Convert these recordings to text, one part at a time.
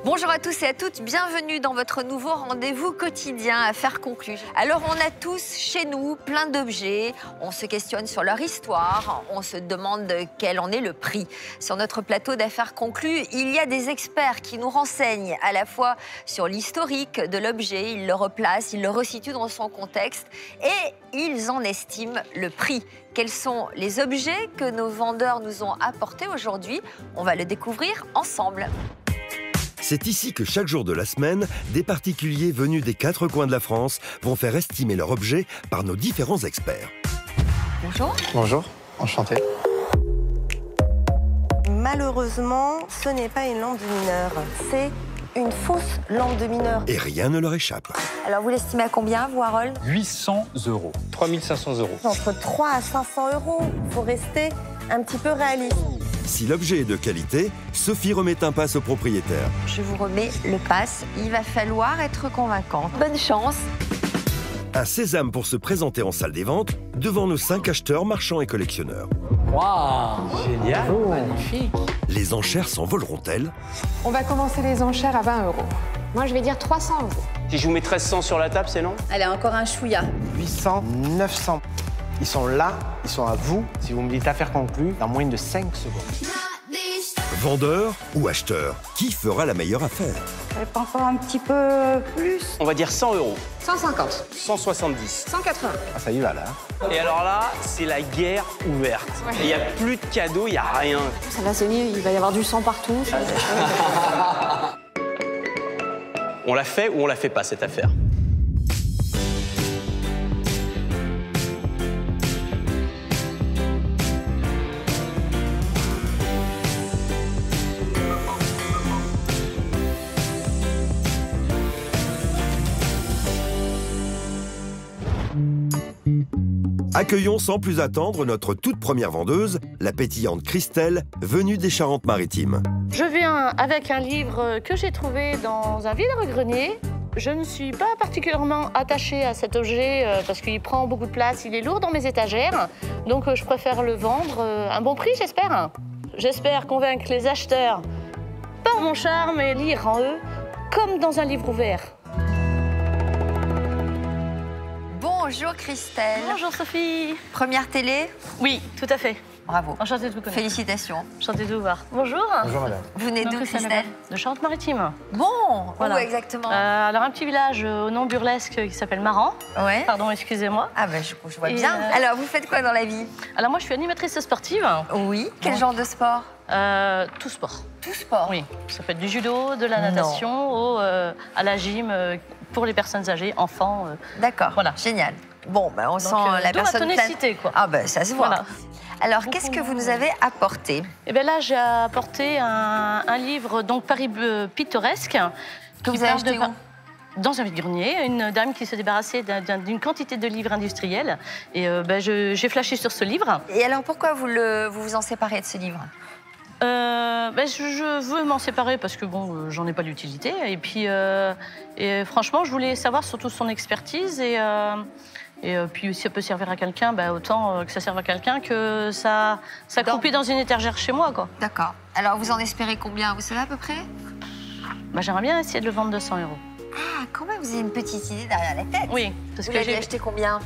Bonjour à tous et à toutes, bienvenue dans votre nouveau rendez-vous quotidien Affaires conclues. Alors on a tous chez nous plein d'objets, on se questionne sur leur histoire, on se demande quel en est le prix. Sur notre plateau d'Affaires conclues, il y a des experts qui nous renseignent à la fois sur l'historique de l'objet, ils le replacent, ils le resituent dans son contexte et ils en estiment le prix. Quels sont les objets que nos vendeurs nous ont apportés aujourd'hui? On va le découvrir ensemble. C'est ici que chaque jour de la semaine, des particuliers venus des 4 coins de la France vont faire estimer leur objet par nos différents experts. Bonjour. Bonjour, enchanté. Malheureusement, ce n'est pas une lampe de mineur, c'est une fausse lampe de mineur. Et rien ne leur échappe. Alors vous l'estimez à combien, vous, Harold? 800 €. 3500 €. Entre 3 à 500 €, il faut rester un petit peu réaliste. Si l'objet est de qualité, Sophie remet un pass au propriétaire. Je vous remets le pass, il va falloir être convaincante. Bonne chance. Un sésame pour se présenter en salle des ventes devant nos 5 acheteurs, marchands et collectionneurs. Waouh, génial, magnifique. Les enchères s'envoleront-elles? On va commencer les enchères à 20 €. Moi, je vais dire 300 €. Si je vous mets 1300 sur la table, c'est non? Allez, encore un chouïa. 800, 900. Ils sont là, ils sont à vous. Si vous me dites affaire conclue, dans moins de 5 secondes. Vendeur ou acheteur, qui fera la meilleure affaire? Pas encore un petit peu plus. On va dire 100 €. 150. 170. 180. Ah, ça y va, là. Et alors là, c'est la guerre ouverte. Et il n'y a plus de cadeaux, il n'y a rien. Ça va saigner, il va y avoir du sang partout. On l'a fait ou on la fait pas, cette affaire? Accueillons sans plus attendre notre toute première vendeuse, la pétillante Christelle, venue des Charentes-Maritimes. Je viens avec un livre que j'ai trouvé dans un vide-grenier. Je ne suis pas particulièrement attachée à cet objet parce qu'il prend beaucoup de place, il est lourd dans mes étagères. Donc je préfère le vendre à un bon prix, j'espère. J'espère convaincre les acheteurs par mon charme et lire en eux comme dans un livre ouvert. Bonjour Christelle. Bonjour Sophie. Première télé? Oui, tout à fait. Bravo. Enchantée de vous connaître. Félicitations. Enchantée de vous voir. Bonjour. Bonjour, madame. Vous venez d'où, Christelle? De Charente-Maritime. Bon, Voilà. où exactement? Alors un petit village au nom burlesque qui s'appelle Maran. Ouais. Pardon, excusez-moi. Ah ben je vois Et, bien. Alors vous faites quoi dans la vie? Alors moi je suis animatrice sportive. Oui. Quel Bon. genre de sport? Tout sport. Tout sport? Oui. Ça peut être du judo, de la natation, à la gym pour les personnes âgées, enfants. D'accord, Voilà. génial. Bon, ben on Donc, sent la d'où ma personne ténacité, quoi. Ah ben ça se voit. Voilà. Alors qu'est-ce que vous nous avez apporté? Et bien là j'ai apporté un livre, donc Paris pittoresque. Que qui vous avez parle de acheté où? Dans un vide-grenier, une dame qui se débarrassait d'une quantité de livres industriels. Et j'ai flashé sur ce livre. Et alors pourquoi vous vous en séparez de ce livre? Je veux m'en séparer parce que bon, j'en ai pas d'utilité. Et puis, franchement, je voulais savoir surtout son expertise et puis si ça peut servir à quelqu'un, autant que ça serve à quelqu'un que ça croupit dans une étagère chez moi, quoi. D'accord. Alors vous en espérez combien? Vous savez à peu près? J'aimerais bien essayer de le vendre 200 €. Ah, quand même, vous avez une petite idée derrière la tête. Oui, parce Vous que l'avez acheté combien?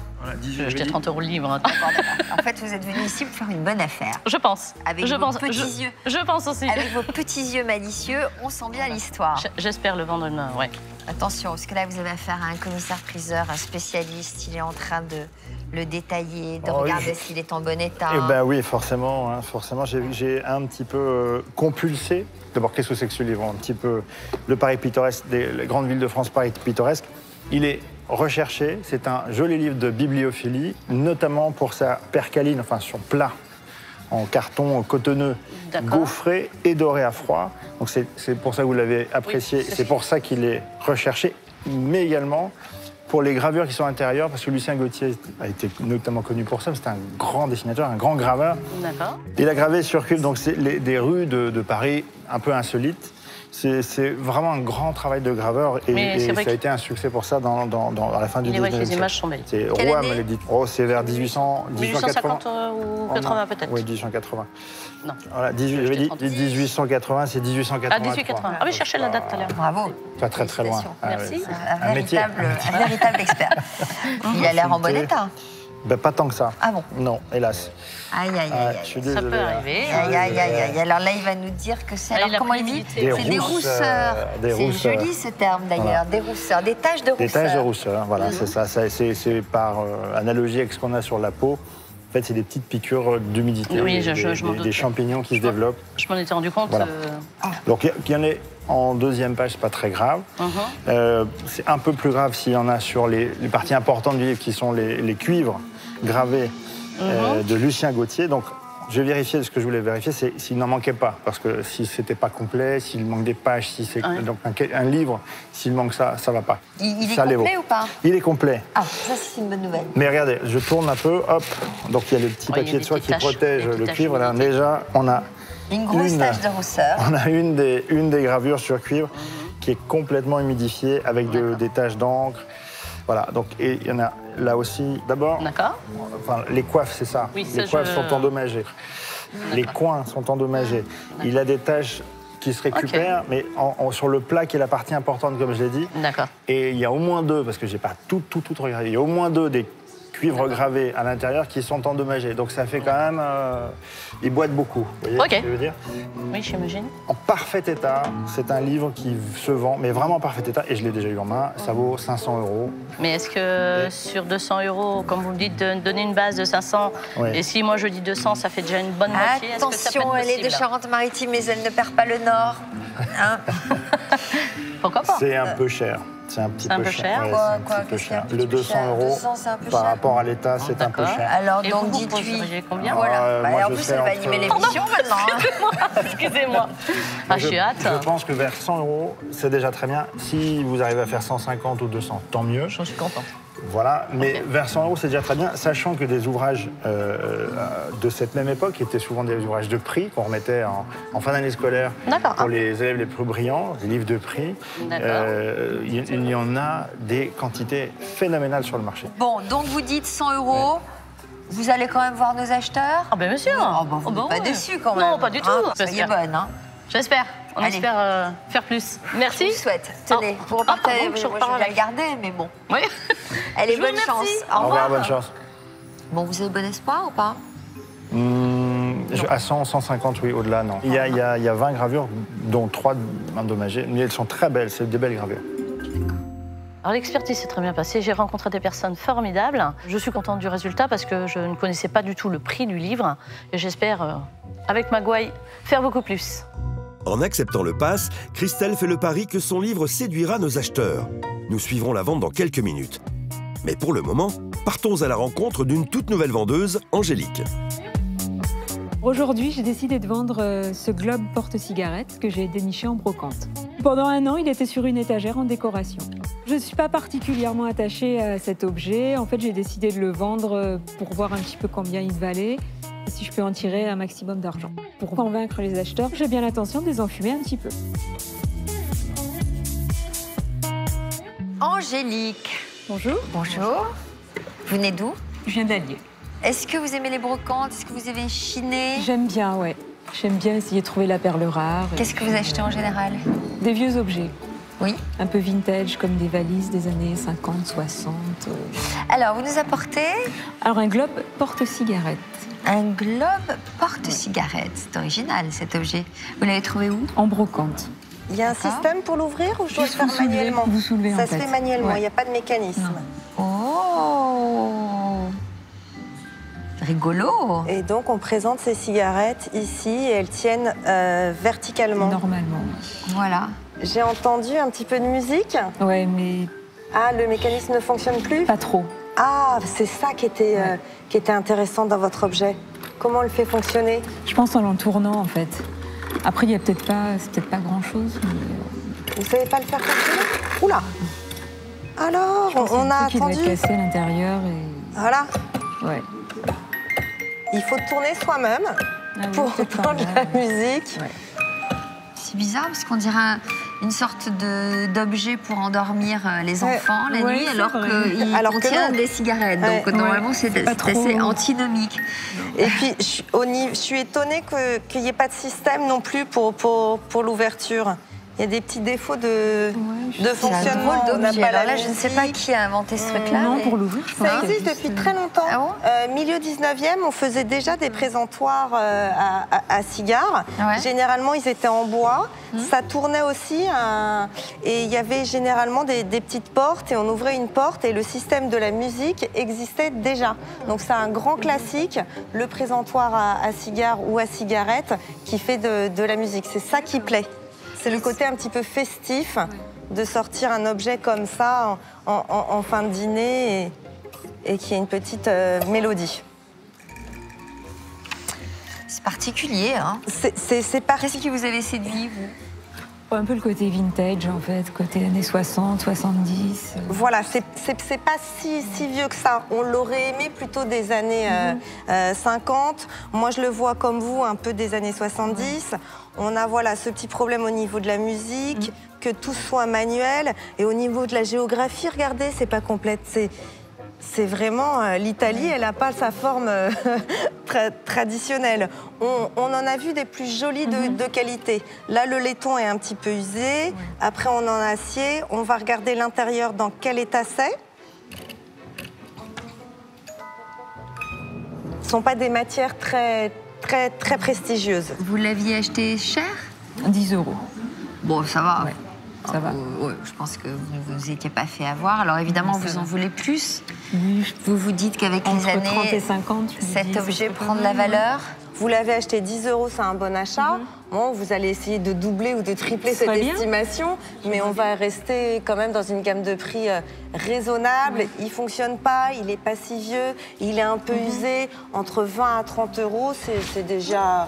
J'ai acheté 30 € le livre. Hein. D'accord, d'accord. En fait, vous êtes venu ici pour faire une bonne affaire. Je pense. Avec je vos pense. petits yeux. Je pense aussi. Avec vos petits yeux malicieux, on sent bien l'histoire. J'espère le vendre une... Ouais. Attention, parce que là, vous avez affaire à un commissaire-priseur, un spécialiste. Il est en train de le détailler, de regarder s'il est en bon état. Eh ben oui, forcément. Hein, forcément, j'ai un petit peu compulsé. D'abord, qu'est-ce que c'est que ce livre? Un petit peu le Paris pittoresque, les grandes villes de France, Paris pittoresque. Il est recherché. C'est un joli livre de bibliophilie, notamment pour sa percaline, enfin son plat en carton cotonneux, gaufré et doré à froid. Donc c'est pour ça que vous l'avez apprécié. Oui, c'est pour ça qu'il est recherché, mais également pour les gravures qui sont intérieures, parce que Lucien Gauthier a été notamment connu pour ça. C'était un grand dessinateur, un grand graveur. D'accord. Il a gravé sur cuve donc des rues de Paris un peu insolites. C'est vraiment un grand travail de graveur et ça a été un succès pour ça à la fin du 19e siècle. Les images sont belles. Roy me l'a dit. Oh, c'est vers 1850 ou 80 peut-être. Oui, 1880. Non. Voilà, 1880, c'est 1883. Ah, 1880. Ah oui, je cherchais la date tout à l'heure. Bravo. Pas très loin. Merci. Un véritable expert. Il a l'air en bon état. Ben, pas tant que ça. Ah bon? Non, hélas. Aïe, aïe, Ah, aïe. je suis Ça désolé. peut arriver. Aïe, aïe, aïe, aïe. Alors là, il va nous dire que c'est. Ah, Alors, il a comment pris il dit? l'humidité. C'est des rousseurs. C'est joli ce terme d'ailleurs. Voilà. Des rousseurs, des taches de rousseur. Des taches de rousseur, voilà, c'est ça. C'est par analogie avec ce qu'on a sur la peau. En fait, c'est des petites piqûres d'humidité, Oui, je m'en doute. des champignons qui se développent. Je m'en étais rendu compte. Voilà. Donc, il y en a en deuxième page, c'est pas très grave. C'est un peu plus grave s'il y en a sur les parties importantes du livre, qui sont les cuivres gravés de Lucien Gauthier. Donc, je vais vérifier, ce que je voulais vérifier, c'est s'il n'en manquait pas. Parce que si c'était pas complet, s'il manque des pages, si c'est donc un livre, s'il manque ça, ça va pas. Il est Ça les vaut. complet ou pas? Il est complet. Ah, ça c'est une bonne nouvelle. Mais regardez, je tourne un peu, hop. Donc il y a le petit Ouais, il y a papier de des soie petites qui taches, protège des petites le taches cuivre. Là, d'humidité. déjà, on a Une grosse tache de rousseur. on a une des gravures sur cuivre qui est complètement humidifiée avec des taches d'encre. Voilà, donc et il y en a là aussi. D'abord, D'accord. enfin, les coiffes, c'est ça. Oui, ça, les coiffes je- sont endommagées. Les coins sont endommagés. Il a des taches qui se récupèrent, mais sur le plat qui est la partie importante, comme je l'ai dit. D'accord. Et il y a au moins deux, parce que j'ai pas tout regardé, il y a au moins deux des cuivres gravés à l'intérieur qui sont endommagés. Donc ça fait quand même... ils boitent beaucoup, vous voyez Ok. ce que je veux dire? Oui, j'imagine. En parfait état, c'est un livre qui se vend, mais vraiment en parfait état, et je l'ai déjà eu en main, ça vaut 500 €. Mais est-ce que sur 200 €, comme vous me dites, de donner une base de 500, Oui. et si moi je dis 200, ça fait déjà une bonne moitié, est-ce que ça peut Attention, être elle est de possible? Charente-Maritime, mais elle ne perd pas le nord. Hein? Pourquoi pas? C'est un peu cher. C'est un petit C'est un peu peu cher. cher Ouais, Quoi, c'est un quoi, petit peu qu'est-ce qu'il y a cher. un petit Le peu 200 cher? € 200, c'est un peu par cher. rapport à l'État, c'est un peu D'accord. cher. Alors Et donc vous dites-lui. proposeriez combien? Voilà. moi, en je plus, serais elle va entre- animer l'émission maintenant. Hein. Excusez-moi. Ah, je suis hâte. Je pense que vers 100 €, c'est déjà très bien. Si vous arrivez à faire 150 ou 200, tant mieux. Je suis contente. Voilà, mais vers 100 €, c'est déjà très bien, sachant que des ouvrages de cette même époque étaient souvent des ouvrages de prix qu'on remettait en fin d'année scolaire D'accord. pour les élèves les plus brillants, des livres de prix. D'accord. Il y en a des quantités phénoménales sur le marché. Bon, donc vous dites 100 €. Vous allez quand même voir nos acheteurs? Ah ben monsieur. Oh, bah, vous Oh, n'êtes bah pas ouais. déçus quand même. Non, pas du tout. Hein, soyez J'espère. bonne. Hein. J'espère. On Allez. espère faire plus. Je Merci. vous souhaite. Tenez, Oh. vous repartez. Ah, pardon, je moi, repars je vais avec. la garder, mais bon. Oui. Allez, Je vous bonne remercie. chance. Au revoir, bonne chance. Bon, vous avez bon espoir ou pas? À 100, 150, oui, au-delà, non. Il y a 20 gravures, dont 3 endommagées, mais elles sont très belles, c'est des belles gravures. Alors l'expertise s'est très bien passée, j'ai rencontré des personnes formidables. Je suis contente du résultat parce que je ne connaissais pas du tout le prix du livre et j'espère, avec Magouaille, faire beaucoup plus. En acceptant le pass, Christelle fait le pari que son livre séduira nos acheteurs. Nous suivrons la vente dans quelques minutes. Mais pour le moment, partons à la rencontre d'une toute nouvelle vendeuse, Angélique. Aujourd'hui, j'ai décidé de vendre ce globe porte-cigarette que j'ai déniché en brocante. Pendant 1 an, il était sur une étagère en décoration. Je ne suis pas particulièrement attachée à cet objet. En fait, j'ai décidé de le vendre pour voir un petit peu combien il valait et si je peux en tirer un maximum d'argent. Pour convaincre les acheteurs, j'ai bien l'intention de les enfumer un petit peu. Angélique. Bonjour. Bonjour. Vous venez d'où? Je viens d'Allier. Est-ce que vous aimez les brocantes? Est-ce que vous aimez chiner? J'aime bien, ouais. J'aime bien essayer de trouver la perle rare. Qu'est-ce que vous achetez en général? Des vieux objets. Oui. Un peu vintage, comme des valises des années 50, 60. Alors, vous nous apportez Alors, un globe porte-cigarette. un globe porte-cigarette. C'est original, cet objet. Vous l'avez trouvé où? En brocante. Il y a un D'accord. système pour l'ouvrir ou je dois le Juste faire vous soulevez, manuellement? vous soulevez, Ça en se fait. fait manuellement, il Ouais. n'y a pas de mécanisme. Oh, rigolo. Et donc on présente ces cigarettes ici et elles tiennent verticalement. Normalement. Voilà. J'ai entendu un petit peu de musique. Ouais, mais Ah, le mécanisme ne fonctionne plus? pas trop. Ah, c'est ça qui était intéressant dans votre objet. Comment on le fait fonctionner? Je pense en l'entournant, en fait. Après, il y a c'est peut-être pas grand-chose. Vous savez pas le faire fonctionner? Oula! Alors, on a un truc qui doit attendu. être cassé à l'intérieur et... Voilà. Ouais. Il faut tourner soi-même Ah oui, pour peut-être entendre pas, la ouais. musique. Ouais. C'est bizarre parce qu'on dirait une sorte d'objet pour endormir les enfants la nuit, alors qu'il contient des cigarettes. Donc normalement, c'est assez antinomique. Et puis, je suis étonnée qu'il n'y ait pas de système non plus pour l'ouverture. Il y a des petits défauts de fonctionnement. On n'a pas là, je ne sais pas qui a inventé ce truc-là. Non, pour l'ouvrir, je pense. Ça existe depuis très longtemps. Ah bon Milieu 19e, on faisait déjà des présentoirs à cigares. Ouais. Généralement, ils étaient en bois. Ça tournait aussi. Et il y avait généralement des petites portes. Et on ouvrait une porte et le système de la musique existait déjà. Donc c'est un grand classique, le présentoir à cigares ou à cigarette qui fait de la musique. C'est ça qui plaît. C'est le côté un petit peu festif de sortir un objet comme ça en fin de dîner et qui a une petite mélodie. C'est particulier, hein. C'est Qu'est-ce qui vous avez séduit, vous? Un peu le côté vintage, en fait, côté années 60, 70. Voilà, c'est pas si vieux que ça. On l'aurait aimé plutôt des années 50. Moi, je le vois comme vous, un peu des années 70. On a ce petit problème au niveau de la musique, que tout soit manuel. Et au niveau de la géographie, regardez, c'est pas complète. C'est vraiment... L'Italie, elle n'a pas sa forme traditionnelle. On en a vu des plus jolies de qualité. Là, le laiton est un petit peu usé. Après, on en acier. On va regarder l'intérieur, dans quel état c'est. Ce ne sont pas des matières très prestigieuses. Vous l'aviez acheté cher? 10 €. Bon, ça va. Ouais, ça va. Je pense que vous ne vous étiez pas fait avoir. Alors évidemment, vous en voulez plus. Oui, Vous vous dites qu'avec les entre 30 et années, 50, cet objet prend de la valeur. Vous l'avez acheté 10 €, c'est un bon achat. Bon, vous allez essayer de doubler ou de tripler cette estimation, mais on va rester quand même dans une gamme de prix raisonnable. Il fonctionne pas, il est pas si vieux, il est un peu usé. Entre 20 à 30 €, c'est déjà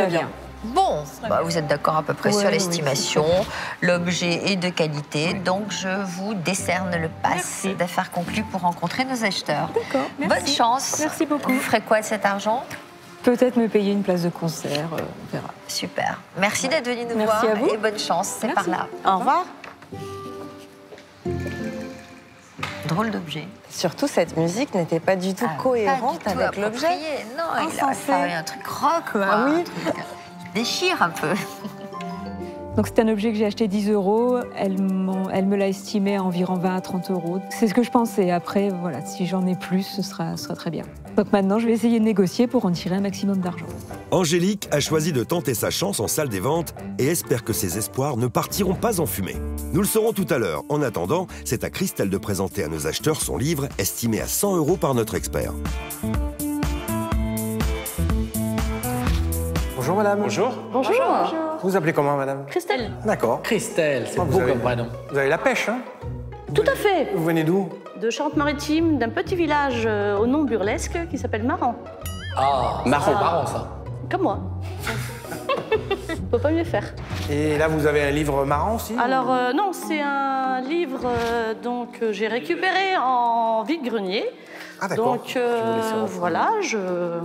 bien. Bon, vous êtes d'accord à peu près sur l'estimation. L'objet est de qualité, donc je vous décerne le pass d'affaires conclues pour rencontrer nos acheteurs. D'accord, merci. Bonne chance. Merci beaucoup. Vous ferez quoi de cet argent? Peut-être me payer une place de concert, on verra. Super. Merci d'être venu nous Merci voir à vous. et bonne chance, c'est par là. Au revoir. Drôle d'objet. Surtout, cette musique n'était pas du tout cohérente pas du tout avec l'objet. approprié. Non, il a fallu un truc rock, quoi. oui. Un truc qui déchire un peu. Donc c'est un objet que j'ai acheté 10 €. Elle me l'a estimé à environ 20 à 30 €. C'est ce que je pensais. Après, voilà, si j'en ai plus, ce sera très bien. Donc maintenant, je vais essayer de négocier pour en tirer un maximum d'argent. Angélique a choisi de tenter sa chance en salle des ventes et espère que ses espoirs ne partiront pas en fumée. Nous le saurons tout à l'heure. En attendant, c'est à Christelle de présenter à nos acheteurs son livre estimé à 100 € par notre expert. Bonjour madame. Bonjour. Bonjour. Vous vous appelez comment madame? Christelle. D'accord. Christelle, c'est Vous beau avez- comme prénom. Vous avez la pêche, hein? Tout à fait. Vous venez d'où? De Charente-Maritime, d'un petit village au nom burlesque qui s'appelle Maran. Ah, Marrant. c'est marrant ça. Comme moi. On peut pas mieux faire. Et là, vous avez un livre marrant aussi? Alors non, c'est un livre que j'ai récupéré en vide-grenier. Ah d'accord. Donc Je vous laisse en- voilà,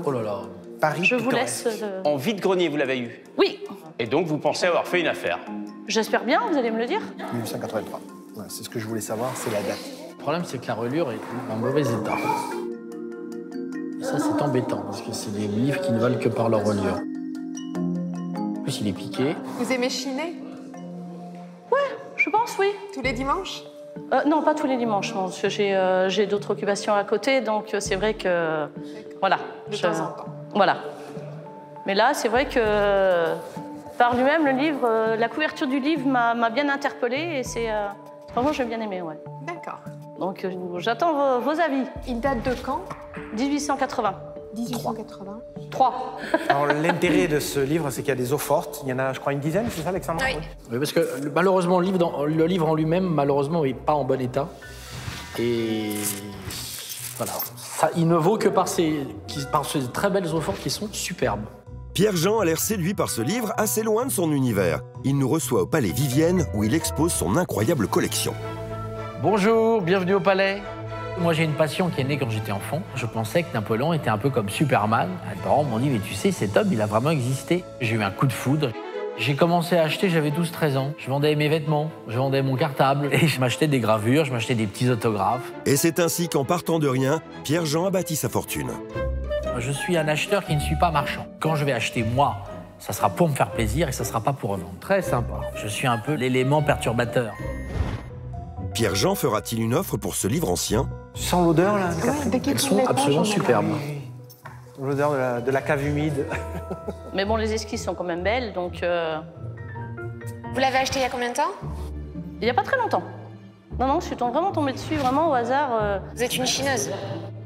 Oh là là. Paris je vous pittoresque. laisse. En vide-grenier, vous l'avez eu. Oui, Et donc, vous pensez avoir fait une affaire. j'espère bien, vous allez me le dire. 1883. Ouais, c'est ce que je voulais savoir, c'est la date. Le problème, c'est que la reliure est en mauvais état. Et ça, c'est embêtant, parce que c'est des livres qui ne valent que par leur reliure. En plus, il est piqué. Vous aimez chiner Je pense, oui. tous les dimanches? Non, pas tous les dimanches, non, parce que j'ai d'autres occupations à côté, donc c'est vrai que... Voilà. De temps en temps. Voilà. Mais là, c'est vrai que par lui-même, le livre, la couverture du livre m'a bien interpellée et c'est... Franchement, j'ai bien aimé, ouais. D'accord. Donc, j'attends vos avis. Il date de quand? 1880. 1880. 3. Alors l'intérêt de ce livre, c'est qu'il y a des eaux fortes. Il y en a, je crois, une dizaine, c'est ça, Alexandre? Oui. Oui, parce que malheureusement, le livre en lui-même, malheureusement, n'est pas en bon état. Et voilà, ça, il ne vaut que par ces très belles eaux fortes qui sont superbes. Pierre-Jean a l'air séduit par ce livre assez loin de son univers. Il nous reçoit au Palais Vivienne où il expose son incroyable collection. Bonjour, bienvenue au Palais. Moi, j'ai une passion qui est née quand j'étais enfant. Je pensais que Napoléon était un peu comme Superman. Mes parents m'ont dit, mais tu sais, cet homme, il a vraiment existé. J'ai eu un coup de foudre. J'ai commencé à acheter, j'avais 12-13 ans. Je vendais mes vêtements, je vendais mon cartable et je m'achetais des gravures, je m'achetais des petits autographes. Et c'est ainsi qu'en partant de rien, Pierre-Jean a bâti sa fortune. Je suis un acheteur qui ne suis pas marchand. Quand je vais acheter, moi, ça sera pour me faire plaisir et ça sera pas pour revendre. Très sympa. Je suis un peu l'élément perturbateur. Pierre-Jean fera-t-il une offre pour ce livre ancien? Tu sens l'odeur, là, Catherine? Elles sont absolument superbes. L'odeur de la cave humide. Mais bon, les esquisses sont quand même belles, donc... Vous l'avez acheté il y a combien de temps? Il n'y a pas très longtemps. Non, je suis vraiment tombée dessus, vraiment au hasard. Vous êtes une chineuse?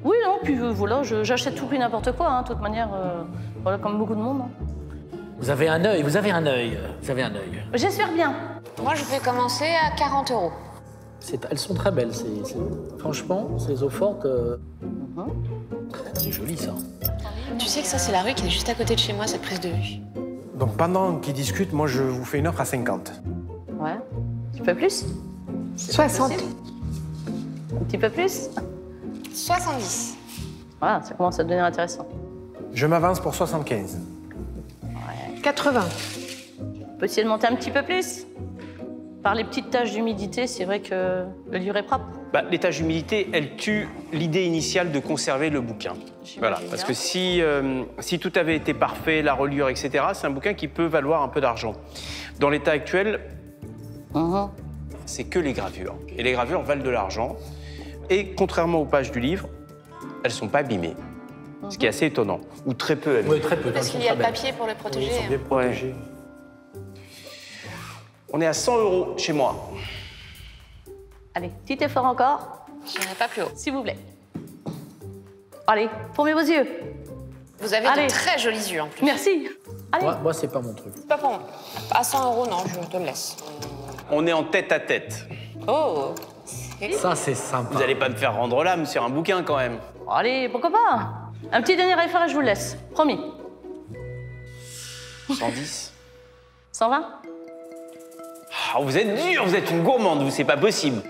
Oui, non, puis voilà, j'achète tout et n'importe quoi, hein, de toute manière, voilà, comme beaucoup de monde. Hein. Vous avez un œil, vous avez un œil. J'espère bien. Moi, je vais commencer à 40 €. Elles sont très belles, franchement, ces eaux fortes. C'est joli, ça. Tu sais que ça, c'est la rue qui est juste à côté de chez moi, cette prise de vue. Donc pendant qu'ils discutent, moi je vous fais une offre à 50. Ouais. Un petit peu plus? 60. Un petit peu plus? 70. Voilà, ça commence à devenir intéressant. Je m'avance pour 75. 80. On peut essayer de monter un petit peu plus? Par les petites taches d'humidité, c'est vrai que le livre est propre. Bah, les taches d'humidité, elles tuent l'idée initiale de conserver le bouquin. Voilà, parce que si tout avait été parfait, la reliure, etc., c'est un bouquin qui peut valoir un peu d'argent. Dans l'état actuel, c'est que les gravures. Et les gravures valent de l'argent. Et contrairement aux pages du livre, elles ne sont pas abîmées. Ce qui est assez étonnant. Ou très peu abîmées. Oui, très peu. Parce qu'il y a le papier pour le protéger. Ils sont bien protégés. On est à 100 € chez moi. Allez, petit effort encore. Je n'irai pas plus haut. S'il vous plaît. Allez, fermez vos yeux. Vous avez de très jolis yeux en plus. Merci. Allez. Moi, c'est pas mon truc. C'est pas pour moi. À 100 €, non, je te le laisse. On est en tête à tête. Oh. Ça, c'est sympa. Vous n'allez pas me faire rendre l'âme sur un bouquin quand même. Allez, pourquoi pas? Un petit dernier effort et je vous le laisse. Promis. 110. 120? Ah, vous êtes dur, vous êtes une gourmande, vous, c'est pas possible.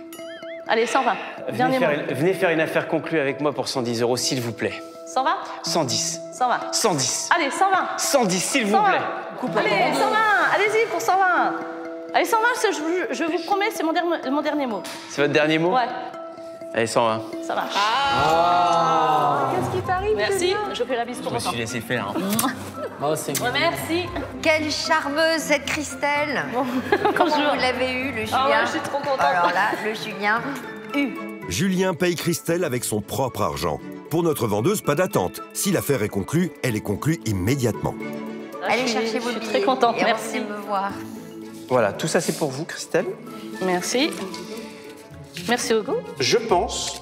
Allez, 120. Dernier mot. Venez faire une affaire conclue avec moi pour 110 €, s'il vous plaît. 120? 110. 120. 110. Allez, 120. 110, s'il vous 120. plaît. Allez, 120. Allez-y pour 120. Allez, 120, je vous promets, c'est mon dernier mot. C'est votre dernier mot? Ouais, Allez, 120. ça marche. Qu'est-ce qui t'arrive? Merci, je fais la bise pour Je me autant. suis laissé faire. Oh, c'est Ouais, merci. Quelle charmeuse cette Christelle. Comment Bonjour. vous l'avez eu, le Julien? Ah ouais, je suis trop contente. Alors là, le Julien, Julien paye Christelle avec son propre argent. Pour notre vendeuse, pas d'attente. Si l'affaire est conclue, elle est conclue immédiatement. allez chercher vos Je suis billets. très contente, et merci. revenez me voir. Voilà, tout ça c'est pour vous, Christelle. Merci. Merci Hugo. Je pense.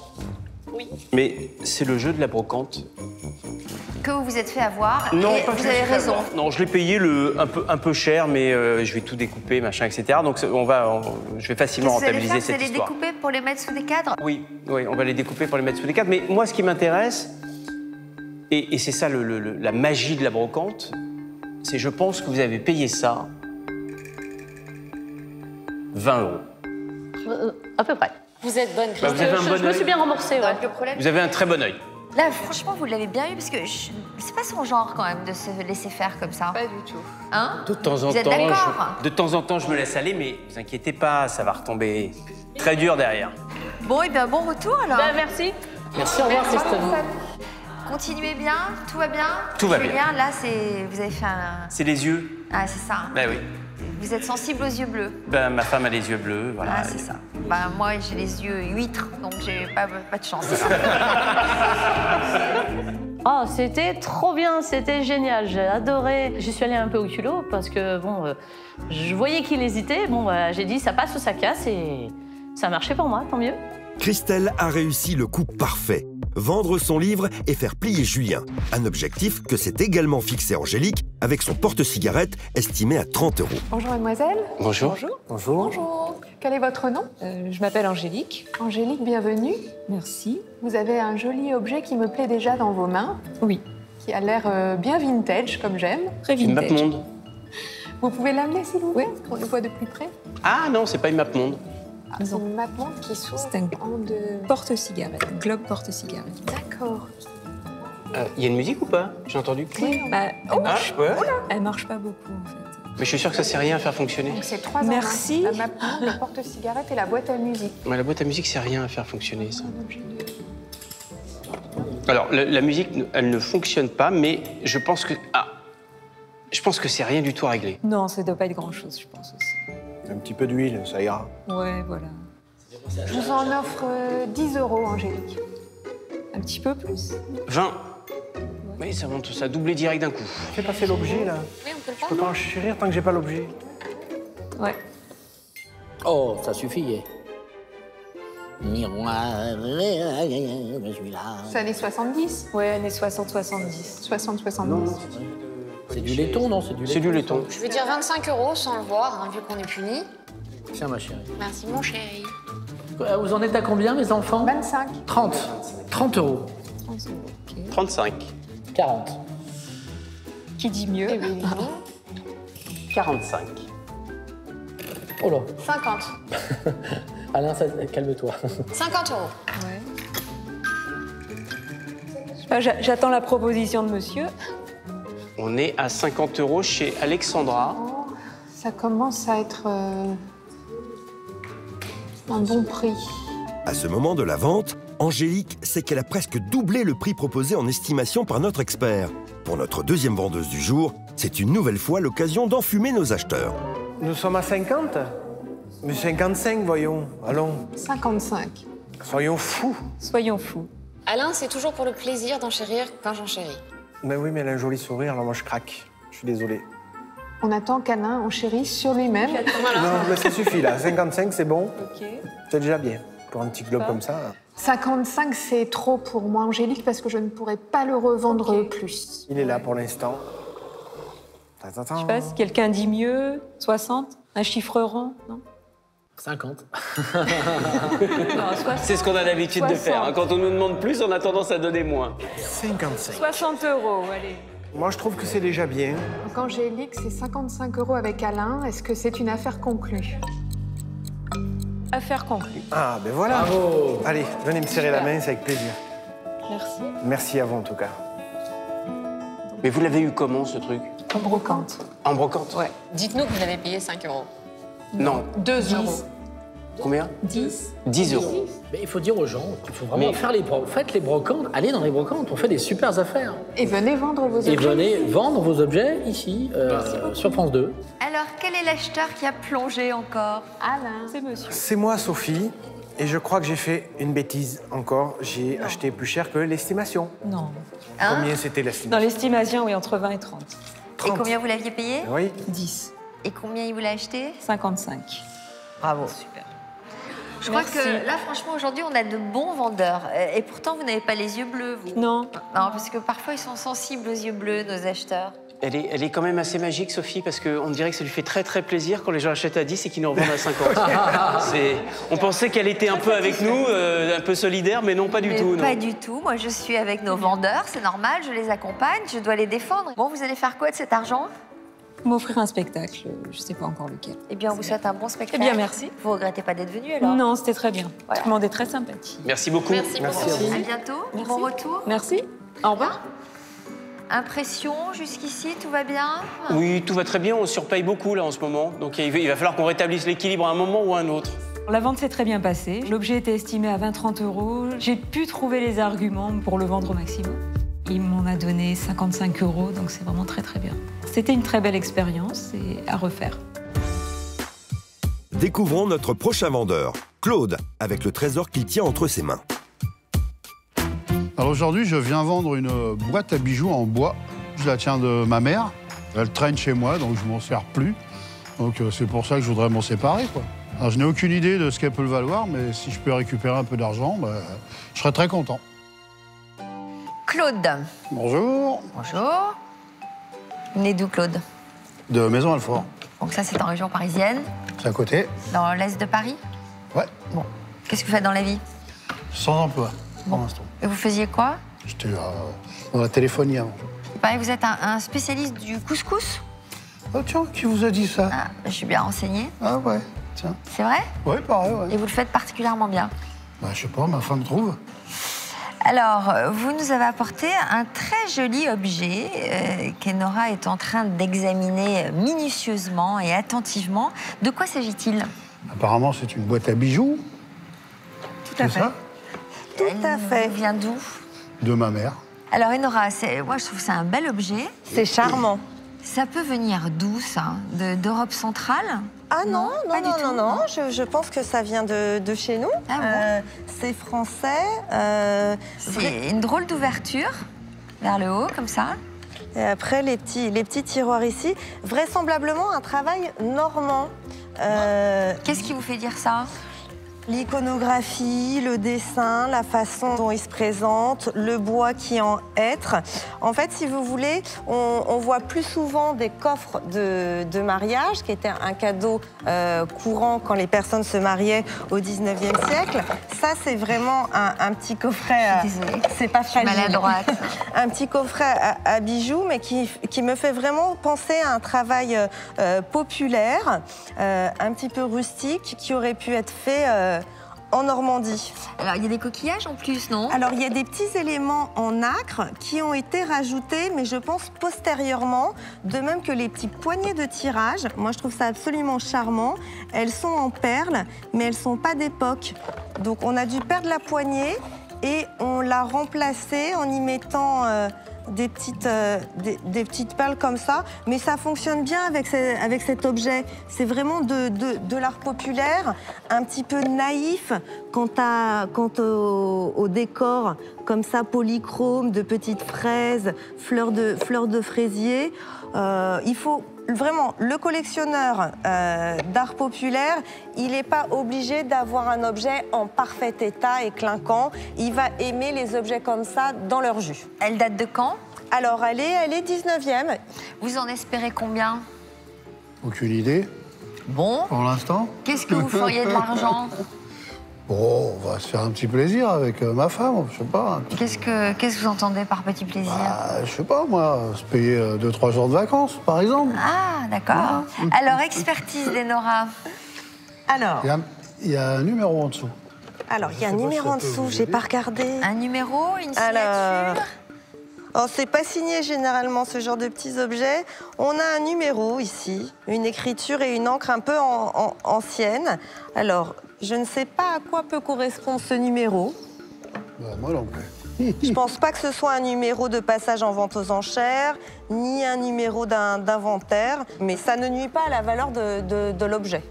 Oui. Mais c'est le jeu de la brocante. Que vous vous êtes fait avoir. Non, et pas que vous je me avez suis fait raison. avoir. Non, je l'ai payé un peu cher, mais je vais tout découper, machin, etc. Donc je vais facilement Qu'est-ce que vous allez rentabiliser faire? Vous cette allez histoire. découper pour les mettre sous des cadres? Oui, on va les découper pour les mettre sous des cadres. Mais moi, ce qui m'intéresse, et c'est ça la magie de la brocante, c'est je pense que vous avez payé ça 20 €. À peu près. Vous êtes bonne, Bah, Christelle. vous avez un bon Je me œil. suis bien remboursée, ouais. Le problème, Vous avez un très bon œil. Là, franchement, vous l'avez bien eu parce que c'est pas son genre quand même de se laisser faire comme ça. pas du tout. Hein? De temps en Vous êtes temps, d'accord? de temps en temps, je me laisse aller, mais vous inquiétez pas, ça va retomber très dur derrière. Bon, et bien bon retour alors. Ben, merci. Merci, au revoir, Christelle. Continuez bien, tout va bien? Tout va bien. Julien, là, vous avez fait un... C'est les yeux. Ah, c'est ça. Hein. Ben oui. Vous êtes sensible aux yeux bleus. Ben, ma femme a les yeux bleus, voilà. Ah, c'est ça. Ben, moi, j'ai les yeux huîtres, donc j'ai pas de chance. Oh, c'était trop bien, c'était génial, j'ai adoré. J'y suis allée un peu au culot parce que, bon, je voyais qu'il hésitait. Bon, j'ai dit ça passe ou ça casse et ça a marché pour moi, tant mieux. Christelle a réussi le coup parfait. Vendre son livre et faire plier Julien. Un objectif que s'est également fixé Angélique avec son porte-cigarette estimé à 30 €. Bonjour mademoiselle. Bonjour. Bonjour. Bonjour. Quel est votre nom? Je m'appelle Angélique. Angélique, bienvenue. Merci. Vous avez un joli objet qui me plaît déjà dans vos mains, Oui, qui a l'air bien vintage, comme j'aime. très Une map vintage. monde. Vous pouvez l'amener, s'il vous plaît, Oui. qu'on le voit de plus près? Ah non, c'est pas une map monde. C'est une map monde qui s'ouvre C'est un en deux... porte-cigarette, globe porte-cigarette. D'accord. Il y a une musique ou pas? J'ai entendu. Oui, Bah, Ah, ouais. elle marche pas beaucoup en fait. Mais je suis sûr que ça sert rien à faire fonctionner. Donc c'est 3 ans. Merci. La map monde, le porte-cigarette et la boîte à musique. Mais la boîte à musique, c'est rien à faire fonctionner, ça. Alors, la musique, elle ne fonctionne pas, mais je pense que... Ah, je pense que c'est rien du tout à régler. Non, ça doit pas être grand-chose, je pense aussi. Un petit peu d'huile, ça ira. Ouais, voilà. Je vous en offre 10 €, Angélique. Un petit peu plus. 20. Oui, ça monte, ça a doublé direct d'un coup. Fais passer l'objet, là. Oui, on peut le Je peux pas enchérir tant que j'ai pas l'objet. Ouais. Oh, ça suffit. Miroir, je suis là. C'est années 70. Ouais, années 60-70. 60-70. C'est du laiton, non? C'est du laiton. Je vais dire 25 € sans le voir, hein, vu qu'on est punis. Tiens, ma chérie. Merci, mon chéri. Vous en êtes à combien, mes enfants? 25. 30. 30 €. 35. 40. Qui dit mieux? 45. Oh là. 50. Alain, calme-toi. 50 €. J'attends la proposition de monsieur. On est à 50 € chez Alexandra. Ça commence à être un bon prix. À ce moment de la vente, Angélique sait qu'elle a presque doublé le prix proposé en estimation par notre expert. Pour notre deuxième vendeuse du jour, c'est une nouvelle fois l'occasion d'enfumer nos acheteurs. Nous sommes à 50? Mais 55, voyons. Allons. 55. Soyons fous. Soyons fous. Alain, c'est toujours pour le plaisir d'enchérir quand j'enchéris. Mais oui, mais elle a un joli sourire, alors moi je craque. Je suis désolé. On attend qu'Alain enchérit sur lui-même. Non, mais ça suffit là. 55, c'est bon. Ok. C'est déjà bien. Pour un petit globe comme ça. 55, c'est trop pour moi, Angélique, parce que je ne pourrais pas le revendre plus. Il est là pour l'instant. Je sais pas si quelqu'un dit mieux. 60? Un chiffre rond? Non? 50. C'est ce qu'on a l'habitude de faire. Hein. Quand on nous demande plus, on a tendance à donner moins. 55. 60 €, allez. Moi, je trouve que c'est déjà bien. Donc Angélique, c'est 55 € avec Alain. Est-ce que c'est une affaire conclue? Affaire conclue. Ah, ben voilà. Bravo. Allez, venez me serrer la main, c'est avec plaisir. Merci. Merci à vous, en tout cas. Mais vous l'avez eu comment, ce truc? En brocante. En brocante? Ouais. Dites-nous que vous avez payé 5 €. Non. 2 €. Combien? 10. 10 €. Mais il faut dire aux gens qu'il faut vraiment faire faites les brocantes, allez dans les brocantes, on fait des super affaires. Et venez vendre vos objets. Et venez vendre vos objets ici, sur France 2. Alors, quel est l'acheteur qui a plongé encore? Alain. C'est monsieur. C'est moi, Sophie. Et je crois que j'ai fait une bêtise encore. J'ai acheté plus cher que l'estimation. Non. Hein? Combien c'était Dans l'estimation? l'estimation, oui, entre 20 et 30. Et combien vous l'aviez payé? Oui. 10. Et combien il vous l'a acheté? 55. Bravo. Super. Je crois que là, franchement, aujourd'hui, on a de bons vendeurs. Et pourtant, vous n'avez pas les yeux bleus, vous. Non. Non, parce que parfois, ils sont sensibles aux yeux bleus, nos acheteurs. Elle est quand même assez magique, Sophie, parce qu'on dirait que ça lui fait très très plaisir quand les gens achètent à 10 et qu'ils nous revendent à 50. On pensait qu'elle était un peu avec nous, un peu solidaire, mais non, pas du tout. Pas Non. du tout. Moi, je suis avec nos vendeurs, c'est normal, je les accompagne, je dois les défendre. Bon, vous allez faire quoi de cet argent? M'offrir un spectacle, je sais pas encore lequel. Eh bien, on vous souhaite un bon spectacle. Eh bien, merci. Vous regrettez pas d'être venu, alors? Non, c'était très bien. Voilà. Tout le monde est très sympathique. Merci beaucoup. Merci beaucoup. À bientôt. Merci. Bon retour. Merci. Au revoir. Impression jusqu'ici, tout va bien? Oui, tout va très bien, on surpaye beaucoup là en ce moment. Donc il va falloir qu'on rétablisse l'équilibre à un moment ou à un autre. La vente s'est très bien passée. L'objet était estimé à 20-30 €. J'ai pu trouver les arguments pour le vendre au maximum. Il m'en a donné 55 €, donc c'est vraiment très très bien. C'était une très belle expérience et à refaire. Découvrons notre prochain vendeur, Claude, avec le trésor qu'il tient entre ses mains. Alors aujourd'hui, je viens vendre une boîte à bijoux en bois. Je la tiens de ma mère. Elle traîne chez moi, donc je m'en sers plus. Donc c'est pour ça que je voudrais m'en séparer, quoi. Alors je n'ai aucune idée de ce qu'elle peut le valoir, mais si je peux récupérer un peu d'argent, je serais très content. Claude. Bonjour. Bonjour. Vous venez d'où, Claude? De Maison-Alfort. Donc ça, c'est en région parisienne, C'est à côté. dans l'est de Paris? Ouais. Bon. Qu'est-ce que vous faites dans la vie? Sans emploi, pour l'instant. Et vous faisiez quoi? J'étais dans la téléphonie avant. Il paraît que vous êtes un spécialiste du couscous? Oh tiens, qui vous a dit ça? Ah, je suis bien renseignée. Ah ouais, tiens. C'est vrai? Ouais, pareil, ouais. Et vous le faites particulièrement bien. Bah, je sais pas, ma femme trouve. Alors, vous nous avez apporté un très joli objet qu'Enora est en train d'examiner minutieusement et attentivement. De quoi s'agit-il? Apparemment, c'est une boîte à bijoux. Tout à fait. Ça Tout à fait. Elle vient d'où? De ma mère. Alors, Enora, moi, je trouve que c'est un bel objet. C'est charmant. Ça peut venir d'où, ça? D'Europe centrale? Ah non, pas du tout, non. Je pense que ça vient de chez nous. Ah bon? C'est français. C'est une drôle d'ouverture vers le haut, comme ça. Et après, les petits tiroirs ici. Vraisemblablement un travail normand. Qu'est-ce qui vous fait dire ça? L'iconographie, le dessin, la façon dont il se présente, le bois qui en être. En fait, si vous voulez, on voit plus souvent des coffres de mariage, qui était un cadeau courant quand les personnes se mariaient au 19e siècle. Ça, c'est vraiment un petit coffret. C'est pas fragile. Maladroite. Un petit coffret à bijoux, mais qui me fait vraiment penser à un travail populaire, un petit peu rustique, qui aurait pu être fait en Normandie. Alors, il y a des coquillages en plus, non? Alors, il y a des petits éléments en nacre qui ont été rajoutés, mais je pense postérieurement, de même que les petits poignets de tirage. Moi, je trouve ça absolument charmant. Elles sont en perles, mais elles ne sont pas d'époque. Donc, on a dû perdre la poignée et on l'a remplacée en y mettant des petites perles comme ça, mais ça fonctionne bien avec cet objet. C'est vraiment de l'art populaire, un petit peu naïf quant au décor comme ça, polychrome, de petites fraises, fleurs de fraisier. Il faut vraiment, le collectionneur d'art populaire, il n'est pas obligé d'avoir un objet en parfait état et clinquant. Il va aimer les objets comme ça dans leur jus. Elle date de quand? Alors, elle est 19e. Vous en espérez combien? Aucune idée. Bon. Pour l'instant. Qu'est-ce que vous feriez de l'argent? Bon, on va se faire un petit plaisir avec ma femme, je sais pas. Qu'est-ce que vous entendez par petit plaisir? Je sais pas, moi, se payer 2-3 jours de vacances, par exemple. Ah, d'accord. Alors, expertise d'Enora. Alors, il y a un numéro en dessous. Alors, il y a un numéro en dessous, j'ai pas regardé. Un numéro, une signature? Oh, c'est pas signé généralement ce genre de petits objets. On a un numéro ici, une écriture et une encre un peu ancienne. Alors, je ne sais pas à quoi peut correspondre ce numéro. Moi non plus. Je pense pas que ce soit un numéro de passage en vente aux enchères, ni un numéro d'inventaire, mais ça ne nuit pas à la valeur de l'objet.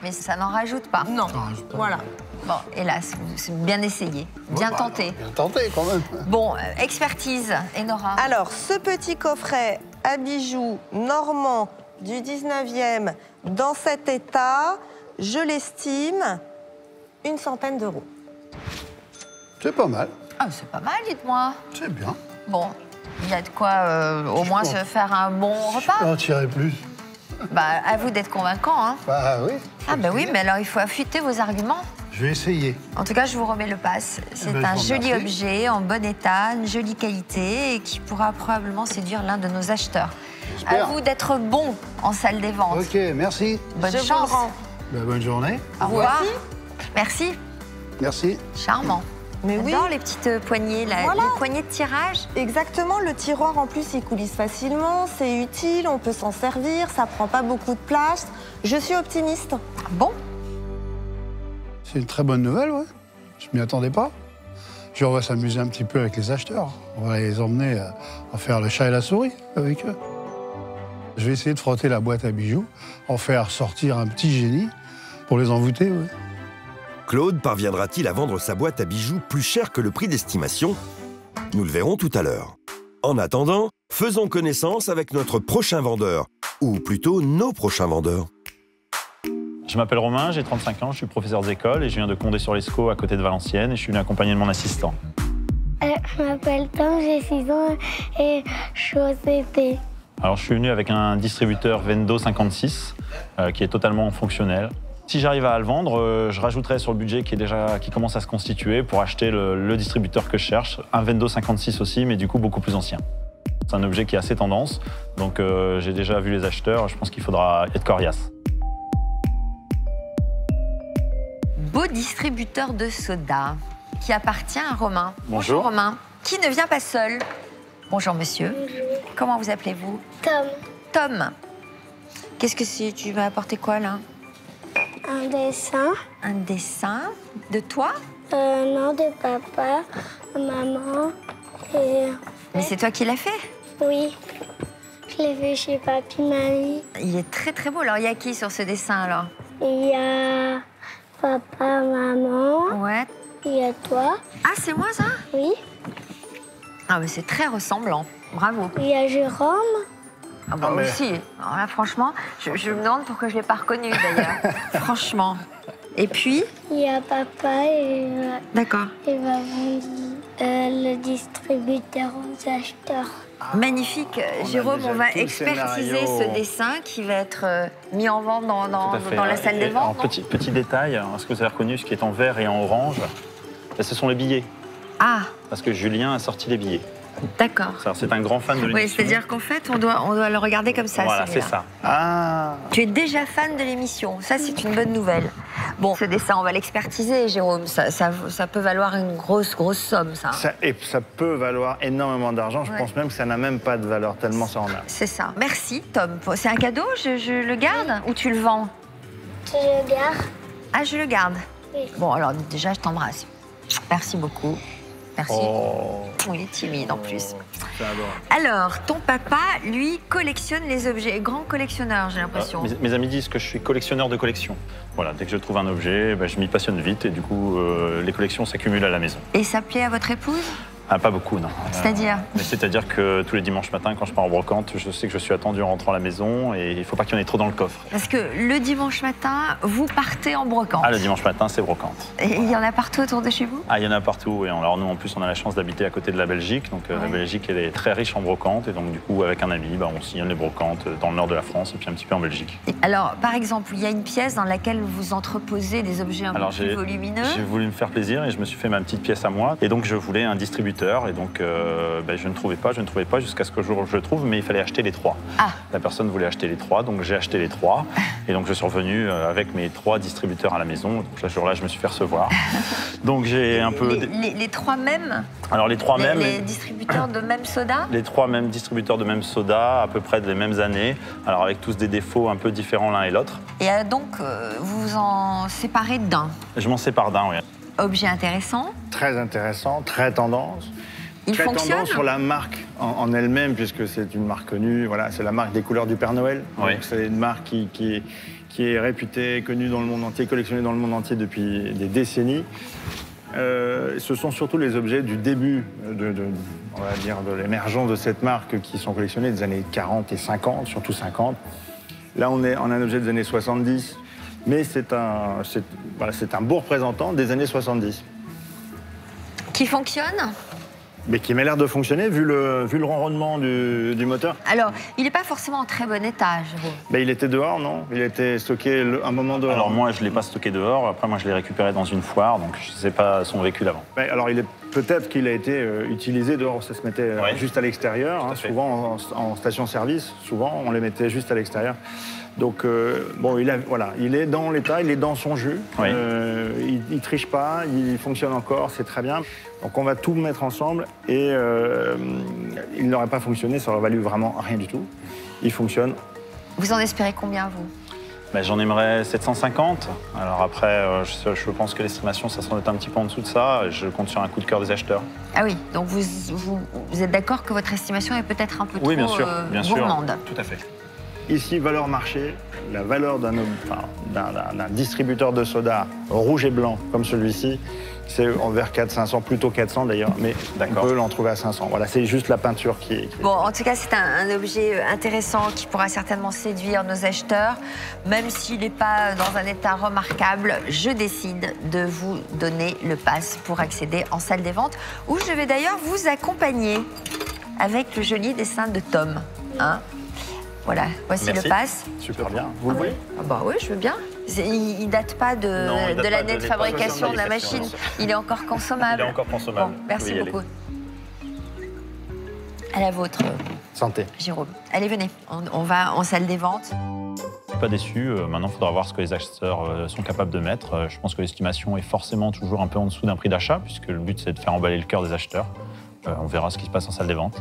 Mais ça n'en rajoute pas. Non, voilà. Bon, hélas, c'est bien essayé, bien tenté. Bien tenté, quand même. Bon, expertise, Enora. Alors, ce petit coffret à bijoux normand du 19e, dans cet état, je l'estime, 100 d'euros. C'est pas mal. Ah, c'est pas mal, dites-moi. C'est bien. Bon, il y a de quoi au moins se faire un bon repas. Je peux en tirer plus. Bah, à vous d'être convaincant, hein. Bah oui. Ah bah oui, mais alors il faut affûter vos arguments. Je vais essayer. En tout cas, je vous remets le pass. C'est ben, un je vous joli remercie. objet, en bon état, une jolie qualité et qui pourra probablement séduire l'un de nos acheteurs. À J'espère. vous d'être bon en salle des ventes. Ok, merci. Bonne Je vous chance. le rends. Bah, bonne journée. Au revoir. Merci. Merci. Charmant. Mais oui. J'adore les petites poignées, là, Voilà. les poignées de tirage. Exactement, le tiroir en plus il coulisse facilement, c'est utile, on peut s'en servir, ça prend pas beaucoup de place. Je suis optimiste. Bon. C'est une très bonne nouvelle, ouais. Je m'y attendais pas. Puis on va s'amuser un petit peu avec les acheteurs. On va les emmener à faire le chat et la souris avec eux. Je vais essayer de frotter la boîte à bijoux, en faire sortir un petit génie pour les envoûter, ouais. Claude parviendra-t-il à vendre sa boîte à bijoux plus cher que le prix d'estimation? Nous le verrons tout à l'heure. En attendant, faisons connaissance avec notre prochain vendeur, ou plutôt nos prochains vendeurs. Je m'appelle Romain, j'ai 35 ans, je suis professeur d'école et je viens de Condé-sur-Lescaut à côté de Valenciennes et je suis venu accompagner de mon assistant. Je m'appelle Tom, j'ai 6 ans et je suis au CT. Alors je suis venu avec un distributeur Vendo 56 qui est totalement fonctionnel. Si j'arrive à le vendre, je rajouterai sur le budget qui commence à se constituer pour acheter le distributeur que je cherche, un Vendo 56 aussi, mais du coup beaucoup plus ancien. C'est un objet qui est assez tendance, donc j'ai déjà vu les acheteurs, je pense qu'il faudra être coriace. Beau distributeur de soda. qui appartient à Romain. Bonjour. Romain, qui ne vient pas seul. Bonjour monsieur. Bonjour. Comment vous appelez-vous? Tom. Tom. Qu'est-ce que c'est? Tu vas apporter quoi là? Un dessin. Un dessin de toi? Non, de papa, maman et... Mais c'est toi qui l'as fait? Oui. Je l'ai fait chez papi, mamie. Il est très très beau. Alors il y a qui sur ce dessin alors? Il y a papa, maman. Ouais. Il y a toi. Ah, c'est moi ça? Oui. Ah mais c'est très ressemblant. Bravo. Il y a Jérôme. Ah bah aussi. Alors là franchement, je me demande pourquoi je l'ai pas reconnu d'ailleurs. Franchement. Et puis? Il y a papa et D'accord. il va vendre le distributeur aux acheteurs. Magnifique. Jérôme, on va tout le expertiser scénario. ce dessin qui va être mis en vente dans Tout à fait. la salle des Et ventes. non petit détail, est-ce que vous avez reconnu ce qui est en vert et en orange? Ben, ce sont les billets, Ah, parce que Julien a sorti les billets. d'accord. C'est un grand fan de l'émission. Oui, c'est-à-dire qu'en fait, on doit le regarder comme ça. Voilà, c'est celui-là. ça. Ah. Tu es déjà fan de l'émission. Ça, c'est une bonne nouvelle. Bon, ce dessin, on va l'expertiser, Jérôme. Ça peut valoir une grosse somme, ça. Et ça peut valoir énormément d'argent. Je Ouais. pense même que ça n'a même pas de valeur, tellement ça en a. C'est ça. Merci, Tom. C'est un cadeau? Je le garde ou tu le vends? Tu le gardes? Ah, je le garde. Oui. Bon, alors déjà, je t'embrasse. Merci beaucoup. Merci. Oh. Il est timide en plus. C'est adorable. Alors, ton papa, lui, collectionne les objets. Grand collectionneur, j'ai l'impression. Mes amis disent que je suis collectionneur de collections. Voilà, dès que je trouve un objet, ben, je m'y passionne vite et du coup, les collections s'accumulent à la maison. Et ça plaît à votre épouse? Ah, pas beaucoup, non. C'est-à-dire? Mais c'est-à-dire que tous les dimanches matins, quand je pars en brocante, je sais que je suis attendu en rentrant à la maison et il ne faut pas qu'il y en ait trop dans le coffre. Parce que le dimanche matin, vous partez en brocante. Ah, le dimanche matin, c'est brocante. Et il y en a partout autour de chez vous? Ah, il y en a partout. Et alors nous, en plus, on a la chance d'habiter à côté de la Belgique. Donc la Belgique, elle est très riche en brocantes. Et donc du coup, avec un ami, on sillonne les brocantes dans le nord de la France et puis un petit peu en Belgique. Alors, par exemple, il y a une pièce dans laquelle vous entreposez des objets un peu plus volumineux. J'ai voulu me faire plaisir et je me suis fait ma petite pièce à moi. Et donc je voulais un distributeur. Et donc je ne trouvais pas jusqu'à ce que je le trouve, mais il fallait acheter les 3. Ah. La personne voulait acheter les 3, donc j'ai acheté les 3. Et donc je suis revenu avec mes 3 distributeurs à la maison. Donc ce jour-là, je me suis fait recevoir. Donc j'ai un peu... Les 3 mêmes? Alors les 3 mêmes... Les distributeurs de même soda? Les 3 mêmes distributeurs de même soda, à peu près des mêmes années. Alors avec tous des défauts un peu différents l'un et l'autre. Et donc, vous vous en séparez d'un? Je m'en sépare d'un, oui. Objet intéressant? Très intéressant, très tendance. Il très fonctionne? tendance sur la marque en elle-même, puisque c'est une marque connue. Voilà, c'est la marque des couleurs du Père Noël. Oui. Donc c'est une marque qui est réputée, connue dans le monde entier, collectionnée dans le monde entier depuis des décennies. Ce sont surtout les objets du début on va dire, de l'émergence de cette marque qui sont collectionnés des années 40 et 50, surtout 50. Là, on a un objet des années 70, mais c'est un beau représentant des années 70. Qui fonctionne? Mais qui m'a l'air de fonctionner, vu le ronronnement du moteur. Alors, il n'est pas forcément en très bon état, Jérôme. Ben, il était dehors, non? Il était stocké un moment dehors. Alors moi, je ne l'ai pas stocké dehors. Après, moi, je l'ai récupéré dans une foire, donc je ne sais pas son vécu d'avant. Ben, alors, peut-être qu'il a été utilisé dehors. Ça se mettait juste à l'extérieur. Hein, souvent, en station-service, souvent, on les mettait juste à l'extérieur. Donc, il est dans l'état, il est dans son jus. Oui. Il triche pas, il fonctionne encore, c'est très bien. Donc, on va tout mettre ensemble et il n'aurait pas fonctionné, ça aurait valu vraiment rien du tout. Il fonctionne. Vous en espérez combien, vous? Ben, j'en aimerais 750. Alors après, je pense que l'estimation, ça s'en est un petit peu en dessous de ça. Je compte sur un coup de cœur des acheteurs. Ah oui, donc vous êtes d'accord que votre estimation est peut-être un peu trop gourmande? Tout à fait. Ici, valeur marché, la valeur d'un distributeur de soda rouge et blanc comme celui-ci, c'est envers 400-500, plutôt 400 d'ailleurs, mais on peut l'en trouver à 500. Voilà, c'est juste la peinture qui est... Bon, en tout cas, c'est un objet intéressant qui pourra certainement séduire nos acheteurs. Même s'il n'est pas dans un état remarquable, je décide de vous donner le pass pour accéder en salle des ventes, où je vais d'ailleurs vous accompagner avec le joli dessin de Tom. Hein? Voilà, voici le pass. Super bien. Vous le voulez? Ah bah oui, je veux bien. Il date pas de l'année de fabrication de la machine. Il est encore consommable. Il est encore consommable. Bon, merci beaucoup. À la vôtre. Santé. Jérôme. Allez, venez. On va en salle des ventes. suis pas déçu. Maintenant, il faudra voir ce que les acheteurs sont capables de mettre. Je pense que l'estimation est forcément toujours un peu en dessous d'un prix d'achat, puisque le but, c'est de faire emballer le cœur des acheteurs. On verra ce qui se passe en salle des ventes.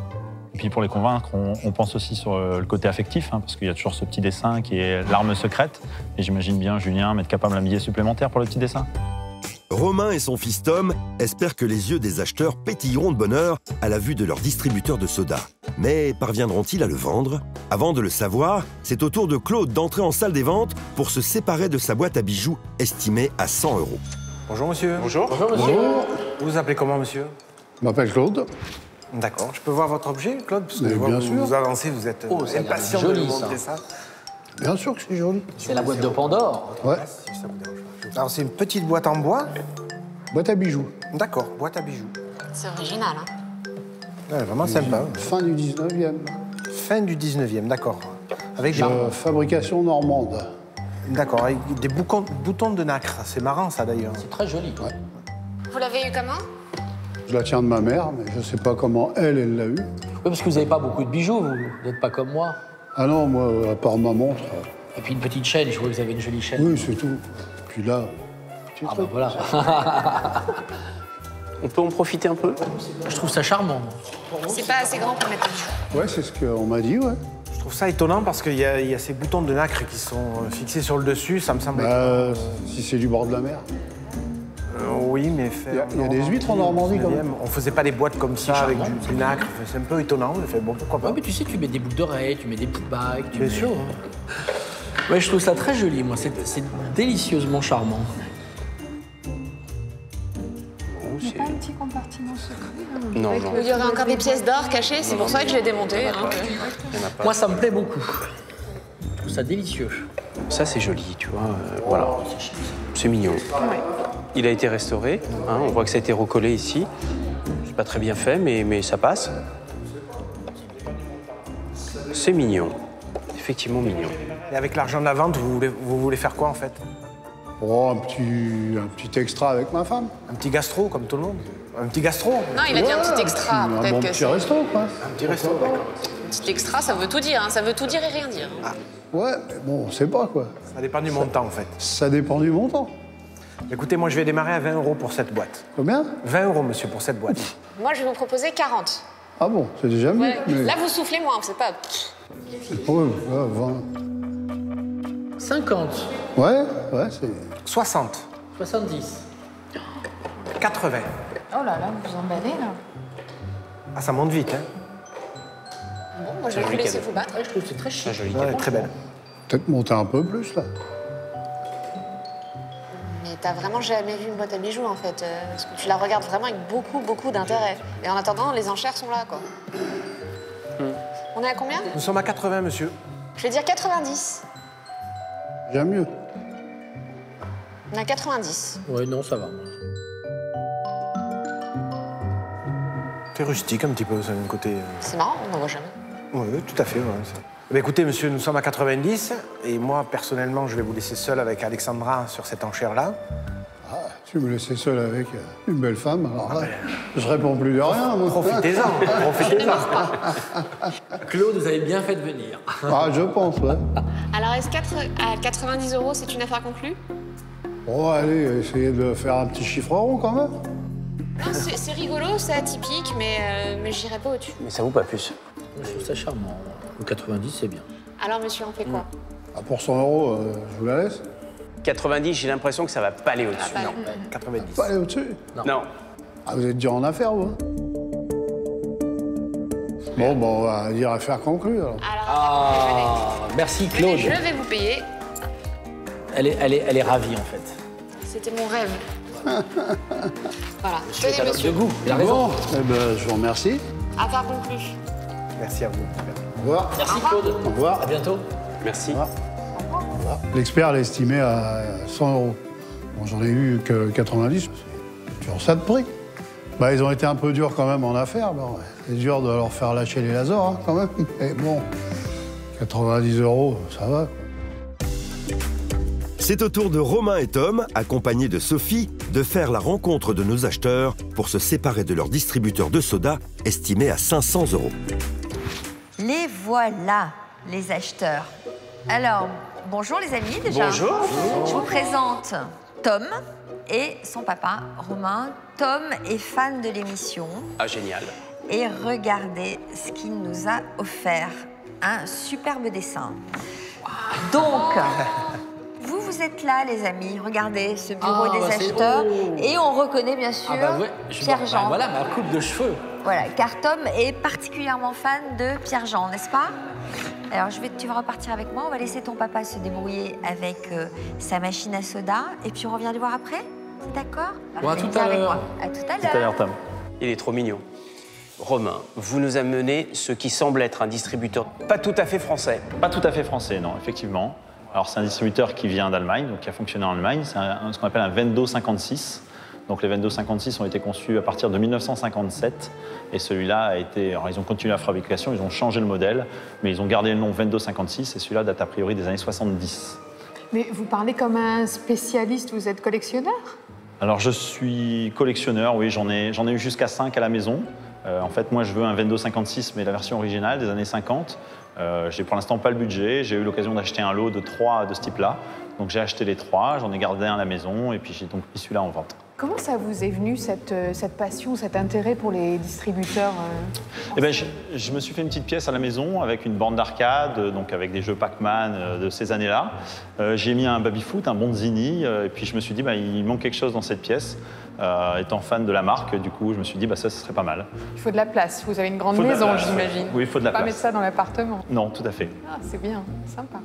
Et puis pour les convaincre, on pense aussi sur le côté affectif, parce qu'il y a toujours ce petit dessin qui est l'arme secrète. Et j'imagine bien Julien être capable d'un billet supplémentaire pour le petit dessin. Romain et son fils Tom espèrent que les yeux des acheteurs pétilleront de bonheur à la vue de leur distributeur de soda. Mais parviendront-ils à le vendre? Avant de le savoir, c'est au tour de Claude d'entrer en salle des ventes pour se séparer de sa boîte à bijoux estimée à 100 €. Bonjour monsieur. Bonjour. Bonjour, monsieur. Vous vous appelez comment monsieur? Je m'appelle Claude. D'accord. Je peux voir votre objet, Claude? Parce que Mais je vois bien que sûr. vous avancez, vous êtes Oh, ça a l'air impatient de joli, me montrer ça. Bien sûr que c'est joli. C'est la boîte de Pandore. Ouais. Si ça vous dérange pas. Alors c'est une petite boîte en bois. Boîte à bijoux. D'accord, boîte à bijoux. C'est original, hein. Ouais, vraiment sympa. Fin du 19e. Fin du 19e, d'accord. Avec des... fabrication normande. D'accord, avec des boutons de nacre. C'est marrant ça d'ailleurs. C'est très joli. Ouais. Vous l'avez eu comment? Je la tiens de ma mère, mais je sais pas comment elle l'a eu. Oui, parce que vous n'avez pas beaucoup de bijoux, vous n'êtes pas comme moi. Ah non, moi, à part ma montre. Et puis une petite chaîne, je vois que vous avez une jolie chaîne. Oui, c'est tout. Puis là, petit Ah truc. bah voilà. On peut en profiter un peu? Je trouve ça charmant. C'est pas assez grand pour mettre des bijoux. Ouais, c'est ce qu'on m'a dit, ouais. Je trouve ça étonnant parce qu'il y a ces boutons de nacre qui sont fixés sur le dessus, ça me semble étonnant. Si c'est du bord de la mer. Oui, mais faire... Il y a des huîtres en Normandie, quand même. On faisait pas des boîtes comme ça avec du nacre, c'est un peu étonnant. On a fait, bon, pourquoi pas. Ouais, mais tu sais, tu mets des boucles d'oreilles, tu mets des petites bagues. Bien sûr. Ouais, je trouve ça très joli, moi. C'est délicieusement charmant. Il n'y a pas un petit compartiment secret? Non, non. Il y aurait encore des pièces d'or cachées, c'est pour ça que je l'ai démonté. Hein. Moi, ça me plaît beaucoup. Je trouve ça délicieux. Ça, c'est joli, tu vois. Voilà. C'est mignon. Il a été restauré. Hein, on voit que ça a été recollé ici. C'est pas très bien fait, mais ça passe. C'est mignon. Effectivement mignon. Et avec l'argent de la vente, vous voulez faire quoi en fait? Oh, un petit extra avec ma femme. Un petit gastro, comme tout le monde? Un petit gastro? Non, il a dit un petit extra. Un Peut-être bon que petit c'est... resto, quoi. Un petit resto, d'accord. Un petit extra, ça veut tout dire. Hein. Ça veut tout dire et rien dire. Hein. Ouais, mais bon, on sait pas, quoi. Ça dépend du montant en fait. Ça dépend du montant. Écoutez, moi je vais démarrer à 20 € pour cette boîte. Combien? 20 € monsieur pour cette boîte. Moi, je vais vous proposer 40. Ah bon, c'est déjà mieux. Ouais. Mais... Là, vous soufflez moins, c'est pas... Ouais, 20. 50. Ouais, c'est... 60. 70. 80. Oh là là, vous emballez là. Ah, ça monte vite, hein? Bon, moi, je vais vous laisser vous battre. Ouais, je trouve que c'est très chic. Ouais, très belle. Peut-être monter un peu plus, là. Mais t'as vraiment jamais vu une boîte à bijoux, en fait. Parce que tu la regardes vraiment avec beaucoup, beaucoup d'intérêt. Et en attendant, les enchères sont là, quoi. On est à combien? Nous sommes à 80, monsieur. Je vais dire 90. Bien mieux. On est à 90. Ouais, non, ça va. C'est rustique un petit peu, ça, d'un côté. C'est marrant, on n'en voit jamais. Oui, tout à fait. Ouais, ça. Mais écoutez, monsieur, nous sommes à 90. Et moi, personnellement, je vais vous laisser seul avec Alexandra sur cette enchère-là. Ah, tu me laissais seul avec une belle femme, alors là, je réponds plus de rien. Moi. Profitez-en, profitez-en. Claude, vous avez bien fait de venir. Ah, je pense, ouais. Alors, est-ce qu'à 90 €, c'est une affaire conclue? Bon, allez, essayez de faire un petit chiffre rond, quand même. Non, c'est rigolo, c'est atypique, mais j'irai pas au-dessus. Mais ça vaut pas plus. Je trouve ça charmant. Au 90, c'est bien. Alors, monsieur, on fait quoi? Ah, pour 100 €, je vous la laisse. 90, j'ai l'impression que ça va pas aller au-dessus. Ah, Non. 90. Pas aller au-dessus. Non. Ah, vous êtes dur en affaires, vous. Bon, on va dire affaire conclue, alors. Ah, merci Claude. Je vais vous payer. Elle est ravie, en fait. C'était mon rêve. Voilà. Monsieur est Tenez, un homme monsieur. de goût. Il a raison. Bon, eh ben, je vous remercie. Affaire conclue. Merci à vous. Au revoir. Merci Claude. Au revoir. À bientôt. Merci. L'expert l'a estimé à 100 €. Bon, j'en ai eu que 90, c'est toujours ça de prix. Bah, ils ont été un peu durs quand même en affaires. Bon, c'est dur de leur faire lâcher les lasers, hein, quand même. Mais bon, 90 €, ça va. C'est au tour de Romain et Tom, accompagnés de Sophie, de faire la rencontre de nos acheteurs pour se séparer de leur distributeur de soda estimé à 500 €. Les voilà, les acheteurs. Alors, bonjour les amis déjà. Bonjour. Je vous présente Tom et son papa, Romain. Tom est fan de l'émission. Ah, génial. Et regardez ce qu'il nous a offert. Un superbe dessin. Donc, vous êtes là, les amis. Regardez ce bureau des acheteurs. Et on reconnaît bien sûr Pierre-Jean. Voilà ma coupe de cheveux. Voilà, car Tom est particulièrement fan de Pierre-Jean, n'est-ce pas? Alors, tu vas repartir avec moi. On va laisser ton papa se débrouiller avec sa machine à soda. Et puis, on revient le voir après. D'accord? Bon, à tout à l'heure. À tout à l'heure. Tout à l'heure, Tom. Il est trop mignon. Romain, vous nous amenez ce qui semble être un distributeur pas tout à fait français. Pas tout à fait français, non, effectivement. Alors, c'est un distributeur qui vient d'Allemagne, donc qui a fonctionné en Allemagne. C'est ce qu'on appelle un Vendo 56. Donc, les Vendo 56 ont été conçus à partir de 1957. Et celui-là a été... Alors, ils ont continué la fabrication, ils ont changé le modèle, mais ils ont gardé le nom Vendo 56. Et celui-là date a priori des années 70. Mais vous parlez comme un spécialiste, vous êtes collectionneur? Alors, je suis collectionneur, oui, j'en ai eu jusqu'à 5 à la maison. En fait, moi, je veux un Vendo 56, mais la version originale des années 50. J'ai pour l'instant pas le budget. J'ai eu l'occasion d'acheter un lot de 3 de ce type-là. Donc, j'ai acheté les 3, j'en ai gardé un à la maison, et puis j'ai donc mis celui-là en vente. Comment ça vous est venu, cette passion, cet intérêt pour les distributeurs Eh ben, je me suis fait une petite pièce à la maison avec une borne d'arcade, donc avec des jeux Pac-Man de ces années-là. J'ai mis un baby-foot, un Bonzini, et puis je me suis dit, il manque quelque chose dans cette pièce. Étant fan de la marque, du coup, je me suis dit, ça, ce serait pas mal. Il faut de la place. Vous avez une grande maison, j'imagine. Oui, il faut de la place. Pas mettre ça dans l'appartement. Non, tout à fait. Ah, c'est bien, sympa.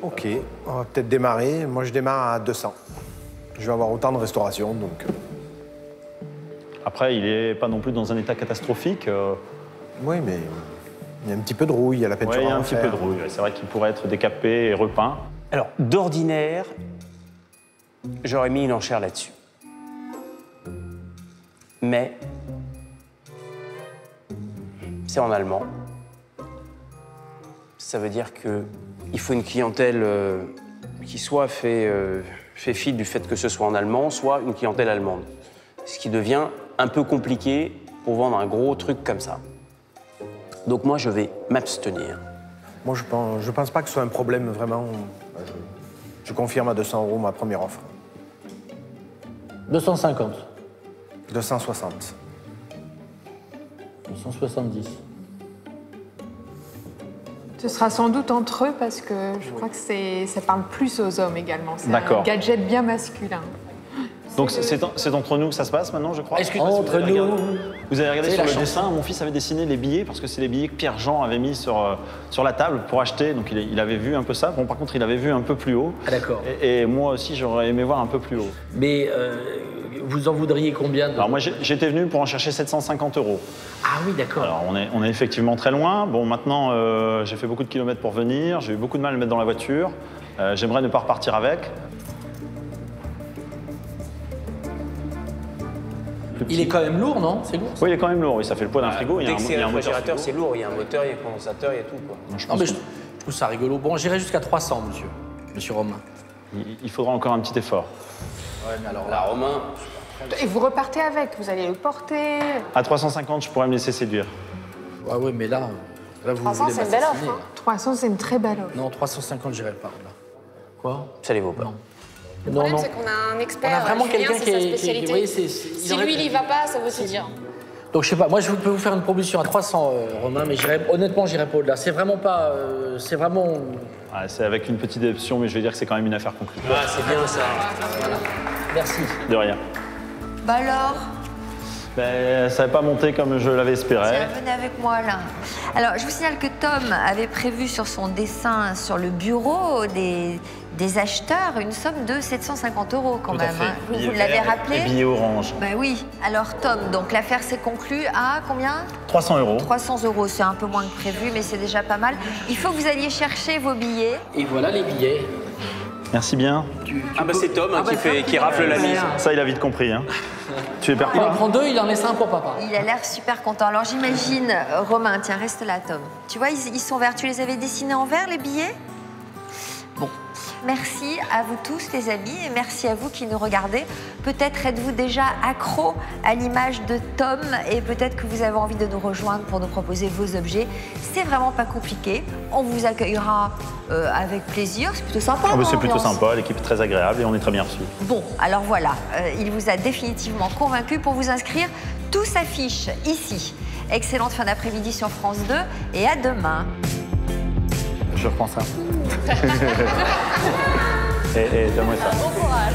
Ok, on va peut-être démarrer. Moi, je démarre à 200. Je vais avoir autant de restauration, donc... Après, il n'est pas non plus dans un état catastrophique. Oui, mais il y a un petit peu de rouille, il y a la peinture à il y a un refaire. petit peu de rouille. C'est vrai qu'il pourrait être décapé et repeint. Alors, d'ordinaire, j'aurais mis une enchère là-dessus. Mais c'est en allemand. Ça veut dire qu'il faut une clientèle qui soit fait fi du fait que ce soit en allemand, soit une clientèle allemande. Ce qui devient un peu compliqué pour vendre un gros truc comme ça. Donc moi, je vais m'abstenir. Moi, je pense pas que ce soit un problème, vraiment. Je confirme à 200 € ma première offre. 250. 260. 270. Ce sera sans doute entre eux parce que je crois que ça parle plus aux hommes également. C'est un gadget bien masculin. Donc c'est entre nous que ça se passe maintenant, je crois. Entre nous. Vous avez regardé sur le dessin, mon fils avait dessiné les billets parce que c'est les billets que Pierre-Jean avait mis sur la table pour acheter. Donc il avait vu un peu ça. Bon, par contre, il avait vu un peu plus haut. Ah, d'accord. Et moi aussi, j'aurais aimé voir un peu plus haut. Mais vous en voudriez combien Alors moi, j'étais venu pour en chercher 750 €. Ah oui, d'accord. Alors on est effectivement très loin. Bon, maintenant, j'ai fait beaucoup de kilomètres pour venir. J'ai eu beaucoup de mal à le mettre dans la voiture. J'aimerais ne pas repartir avec. Il est quand même lourd, non? C'est lourd? Oui, il est quand même lourd. Oui, ça fait le poids d'un frigo. Dès que c'est un réfrigérateur, moteur c'est lourd. Il y a un moteur, il y a un condensateur, il y a tout, quoi. Non, je trouve ça rigolo. Bon, j'irai jusqu'à 300, monsieur Romain. Il faudra encore un petit effort. Ouais, mais alors là, Romain... Et vous repartez avec, vous allez le porter. À 350, je pourrais me laisser séduire. Ah oui, mais là vous 300, c'est une belle offre. Hein. 300, c'est une très belle offre. Non, 350, j'irai pas. Là. Quoi? Ça les vaut pas. Non. Le problème, c'est qu'on a un expert. On a vraiment quelqu'un qui est sa spécialité. Si lui, il y va pas, ça veut se dire. Donc, je sais pas, moi, je peux vous faire une proposition à 300, Romain, mais honnêtement, j'irai pas au-delà. C'est vraiment pas. C'est vraiment. Ouais, c'est avec une petite option, mais je vais dire que c'est quand même une affaire conclue. Ah, c'est bien ça. Voilà. Merci. De rien. Bah alors? Ça n'a pas monté comme je l'avais espéré. Tiens, venez avec moi là. Alors, je vous signale que Tom avait prévu sur son dessin sur le bureau des acheteurs une somme de 750 € quand même. Hein. Vous l'avez rappelé? Et billets orange. Ben oui. Alors Tom, donc l'affaire s'est conclue à combien? 300 €. 300 €, c'est un peu moins que prévu, mais c'est déjà pas mal. Il faut que vous alliez chercher vos billets. Et voilà les billets. Merci bien. C'est Tom qui rafle la mise. Ça, il a vite compris. Hein. Tu les perds pas. Il en prend 2, il en laisse un pour papa. Il a l'air super content. Alors j'imagine, Romain, tiens, reste là, Tom. Tu vois, ils sont verts. Tu les avais dessinés en vert, les billets? Bon, merci à vous tous les amis et merci à vous qui nous regardez. Peut-être êtes-vous déjà accro à l'image de Tom et peut-être que vous avez envie de nous rejoindre pour nous proposer vos objets. C'est vraiment pas compliqué. On vous accueillera avec plaisir. C'est plutôt sympa. C'est plutôt sympa, l'équipe est très agréable et on est très bien reçus. Bon, alors voilà, il vous a définitivement convaincu. Pour vous inscrire, tout s'affiche ici. Excellente fin d'après-midi sur France 2 et à demain. Je reprends ça. Et donne-moi ça. Bon courage.